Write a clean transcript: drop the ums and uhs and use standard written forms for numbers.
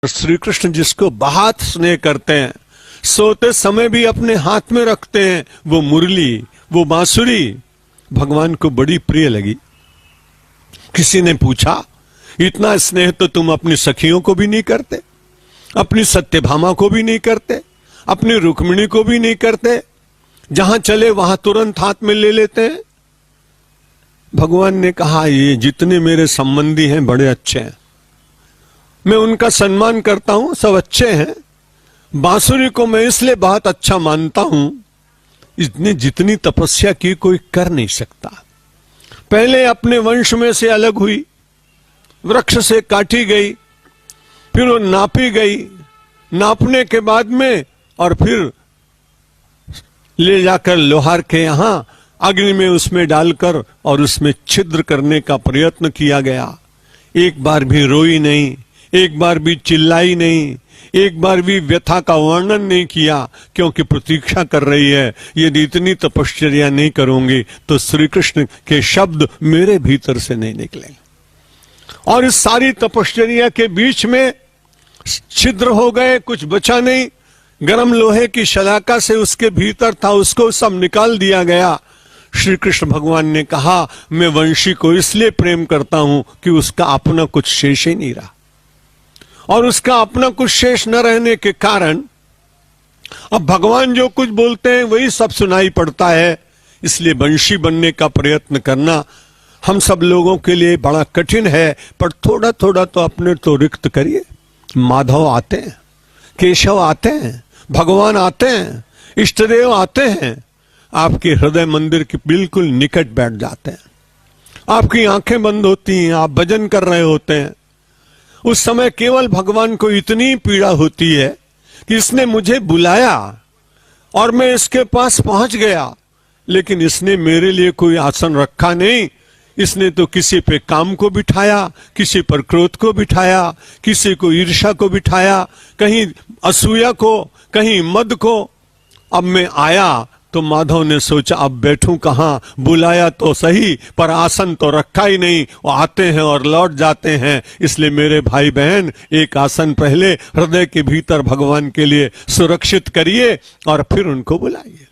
श्री कृष्ण जिसको बहुत स्नेह करते हैं, सोते समय भी अपने हाथ में रखते हैं, वो मुरली, वो बांसुरी भगवान को बड़ी प्रिय लगी। किसी ने पूछा, इतना स्नेह तो तुम अपनी सखियों को भी नहीं करते, अपनी सत्यभामा को भी नहीं करते, अपनी रुक्मिणी को भी नहीं करते, जहां चले वहां तुरंत हाथ में ले लेते हैं। भगवान ने कहा, ये जितने मेरे संबंधी हैं बड़े अच्छे हैं, मैं उनका सम्मान करता हूं, सब अच्छे हैं। बांसुरी को मैं इसलिए बहुत अच्छा मानता हूं, इसने जितनी तपस्या की कोई कर नहीं सकता। पहले अपने वंश में से अलग हुई, वृक्ष से काटी गई, फिर वो नापी गई, नापने के बाद में और फिर ले जाकर लोहार के यहां अग्नि में उसमें डालकर और उसमें छिद्र करने का प्रयत्न किया गया। एक बार भी रोई नहीं, एक बार भी चिल्लाई नहीं, एक बार भी व्यथा का वर्णन नहीं किया, क्योंकि प्रतीक्षा कर रही है, यदि इतनी तपश्चर्या नहीं करूंगी तो श्री कृष्ण के शब्द मेरे भीतर से नहीं निकलेंगे। और इस सारी तपश्चर्या के बीच में छिद्र हो गए, कुछ बचा नहीं। गरम लोहे की शलाका से उसके भीतर था, उसको सब निकाल दिया गया। श्री कृष्ण भगवान ने कहा, मैं वंशी को इसलिए प्रेम करता हूं कि उसका अपना कुछ शेष ही नहीं रहा, और उसका अपना कुछ शेष न रहने के कारण अब भगवान जो कुछ बोलते हैं वही सब सुनाई पड़ता है। इसलिए वंशी बनने का प्रयत्न करना हम सब लोगों के लिए बड़ा कठिन है, पर थोड़ा थोड़ा तो अपने तो रिक्त करिए। माधव आते हैं, केशव आते हैं, भगवान आते हैं, इष्टदेव आते हैं, आपके हृदय मंदिर के बिल्कुल निकट बैठ जाते हैं। आपकी आंखें बंद होती हैं, आप भजन कर रहे होते हैं। उस समय केवल भगवान को इतनी पीड़ा होती है कि इसने मुझे बुलाया और मैं इसके पास पहुंच गया, लेकिन इसने मेरे लिए कोई आसन रखा नहीं। इसने तो किसी पे काम को बिठाया, किसी पर क्रोध को बिठाया, किसी को ईर्ष्या को बिठाया, कहीं असूया को, कहीं मद को। अब मैं आया तो माधव ने सोचा, अब बैठूं कहां, बुलाया तो सही पर आसन तो रखा ही नहीं, वो आते हैं और लौट जाते हैं। इसलिए मेरे भाई बहन, एक आसन पहले हृदय के भीतर भगवान के लिए सुरक्षित करिए और फिर उनको बुलाइए।